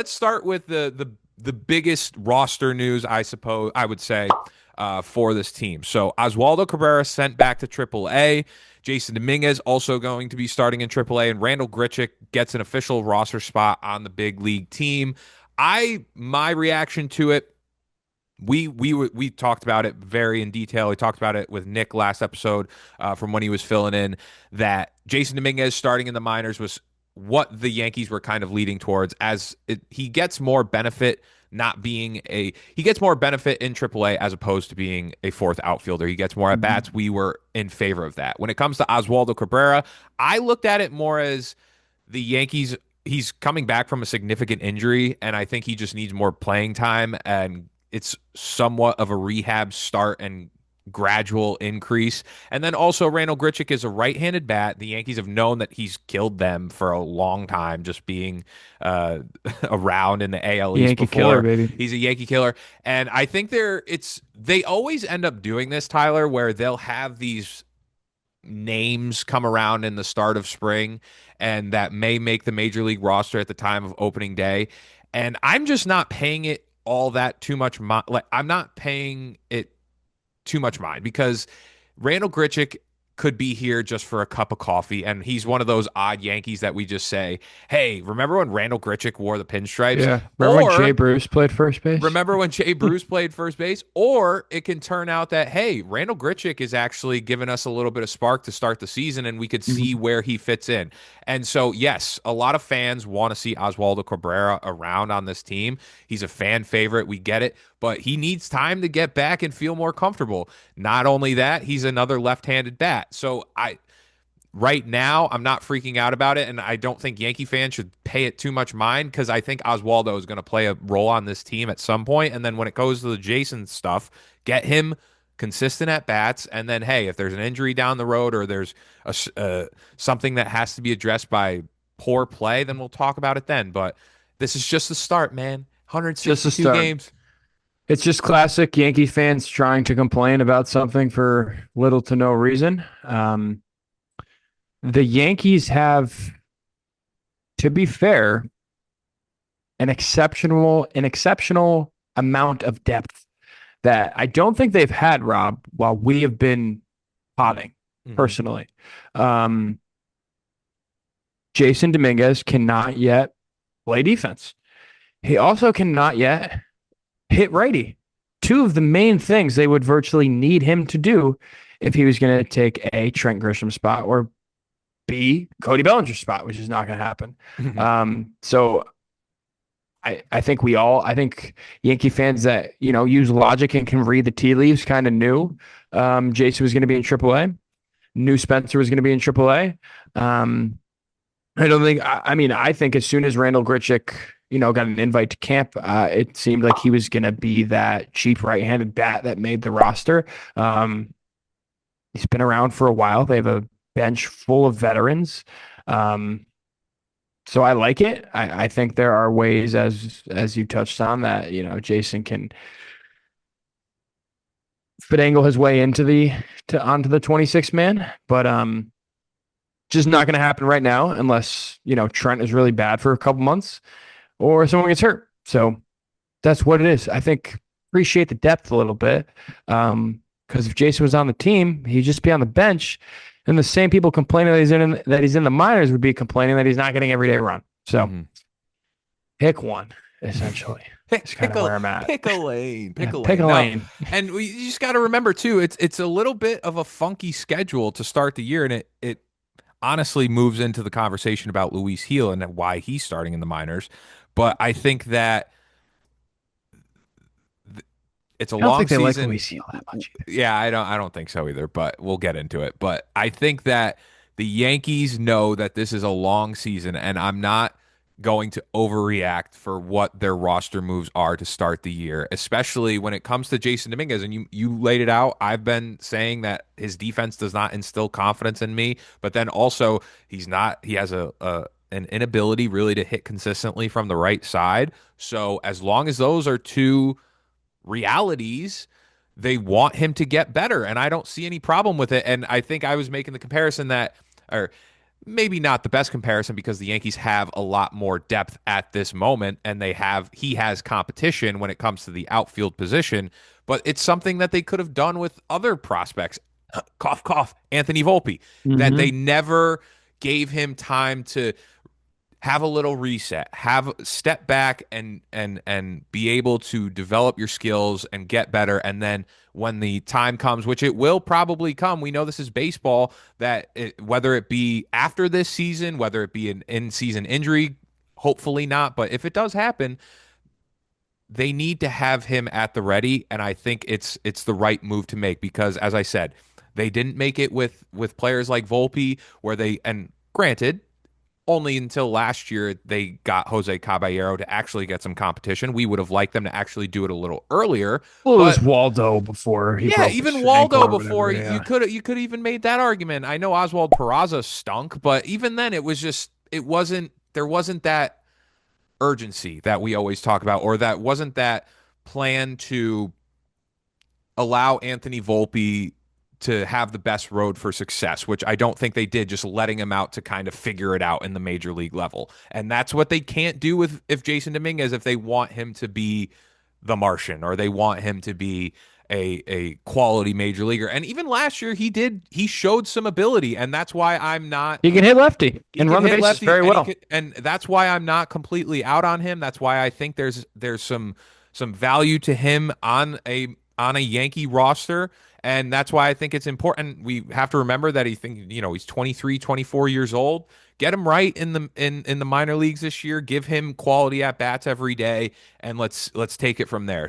let's start with the biggest roster news, I suppose I would say, for this team. So Oswaldo Cabrera sent back to AAA. Jasson Dominguez also going to be starting in AAA, and Randall Grichuk gets an official roster spot on the big league team. My reaction to it, we talked about it very in detail. We talked about it with Nick last episode, from when he was filling in, that Jasson Dominguez starting in the minors was what the Yankees were kind of leading towards, as he gets more benefit not being he gets more benefit in AAA as opposed to being a fourth outfielder. He gets more at bats. We were in favor of that. When it comes to Oswaldo Cabrera, I looked at it more as the Yankees. He's coming back from a significant injury, and I think he just needs more playing time, and it's somewhat of a rehab start and gradual increase. And then also Randall Grichuk is a right-handed bat. The Yankees have known that he's killed them for a long time, just being uh, around in the AL East Yankee killer, before. baby. He's a Yankee killer, and I think they always end up doing this, Tyler, where they'll have these names come around in the start of spring and that may make the major league roster at the time of opening day. And I'm just not paying it all that too much like I'm not paying it too much mind, because Randall Grichuk could be here just for a cup of coffee, and he's one of those odd Yankees that we just say, "Hey, remember when Randall Grichuk wore the pinstripes?" Yeah. Remember when Jay Or Bruce played first base? remember when Jay Bruce played first base? Or it can turn out that, hey, Randall Grichuk is actually giving us a little bit of spark to start the season, and we could see Mhm. where he fits in. And so, yes, a lot of fans want to see Oswaldo Cabrera around on this team. He's a fan favorite. We get it. But he needs time to get back and feel more comfortable. Not only that, he's another left-handed bat. So right now, I'm not freaking out about it, and I don't think Yankee fans should pay it too much mind, because I think Oswaldo is going to play a role on this team at some point. And then when it goes to the Jasson stuff, get him consistent at bats. And then, hey, if there's an injury down the road, or there's something that has to be addressed by poor play, then we'll talk about it then. But this is just the start, man. Just a 162 start. games. It's just classic Yankee fans trying to complain about something for little to no reason. The Yankees have, to be fair, an exceptional amount of depth that I don't think they've had, Rob, while we have been potting Mhm. personally. Um, Jasson Dominguez cannot yet play defense. He also cannot yet hit righty. Two of the main things they would virtually need him to do if he was going to take a Trent Grisham spot, or B, Cody Bellinger's spot, which is not going to happen. So I think Yankee fans that, use logic and can read the tea leaves kind of knew Jason was going to be in AAA, knew Spencer was going to be in AAA. Um, I don't think, I think as soon as Randall Grichuk, got an invite to camp, it seemed like he was going to be that cheap right-handed bat that made the roster. He's been around for a while. They have a bench full of veterans. Um, so I like it. I think there are ways, as you touched on, that Jasson can finagle his way onto the 26 man, but just not going to happen right now unless Trent is really bad for a couple months or someone gets hurt. So that's what it is. I think appreciate the depth a little bit. Because if Jasson was on the team, he'd just be on the bench, and the same people complaining that he's in the minors would be complaining that he's not getting everyday run. So Mhm. pick one, essentially. It's kind Pick of a where I'm at. pick a lane, pick Yeah, a pick lane. a No, lane. and you just got to remember too. It's a little bit of a funky schedule to start the year, and it honestly moves into the conversation about Luis Heel and why he's starting in the minors. But I think that it's a I don't long think they like season. Luis Seal that much either. Yeah, I don't think so either, but we'll get into it. But I think that the Yankees know that this is a long season, and I'm not going to overreact for what their roster moves are to start the year, especially when it comes to Jasson Dominguez. And you laid it out. I've been saying that his defense does not instill confidence in me, but then also he has an inability really to hit consistently from the right side. So as long as those are two realities, they want him to get better, and I don't see any problem with it. And I think I was making the comparison that, or maybe not the best comparison because the Yankees have a lot more depth at this moment, and he has competition when it comes to the outfield position, but it's something that they could have done with other prospects. Cough, cough, Anthony Volpe, that they Mm-hmm. never gave him time to have a little reset, have step back and be able to develop your skills and get better. And then when the time comes, which it will probably come, we know this is baseball, whether it be after this season, whether it be an in-season injury, hopefully not, but if it does happen, they need to have him at the ready, and I think it's the right move to make because, as I said, they didn't make it with players like Volpe, where they and granted only until last year they got Jose Caballero to actually get some competition. We would have liked them to actually do it a little earlier, Well, it was but Waldo before he yeah, broke even his ankle Waldo or before whatever. you Yeah. could even made that argument. I know Oswald Peraza stunk, but even then it wasn't there wasn't that urgency that we always talk about, or that wasn't that plan to allow Anthony Volpe to have the best road for success, which I don't think they did, just letting him out to kind of figure it out in the major league level. And that's what they can't do with if Jasson Dominguez, if they want him to be the Martian or they want him to be a quality major leaguer. And even last year he showed some ability, and that's why I'm not He can hit lefty he and can run the hit bases lefty, very and well. that's why I'm not completely out on him. That's why I think there's some value to him on a Yankee roster, and that's why I think it's important. We have to remember that he's 23, 24 years old. Get him right in the minor leagues this year. Give him quality at bats every day, and let's take it from there.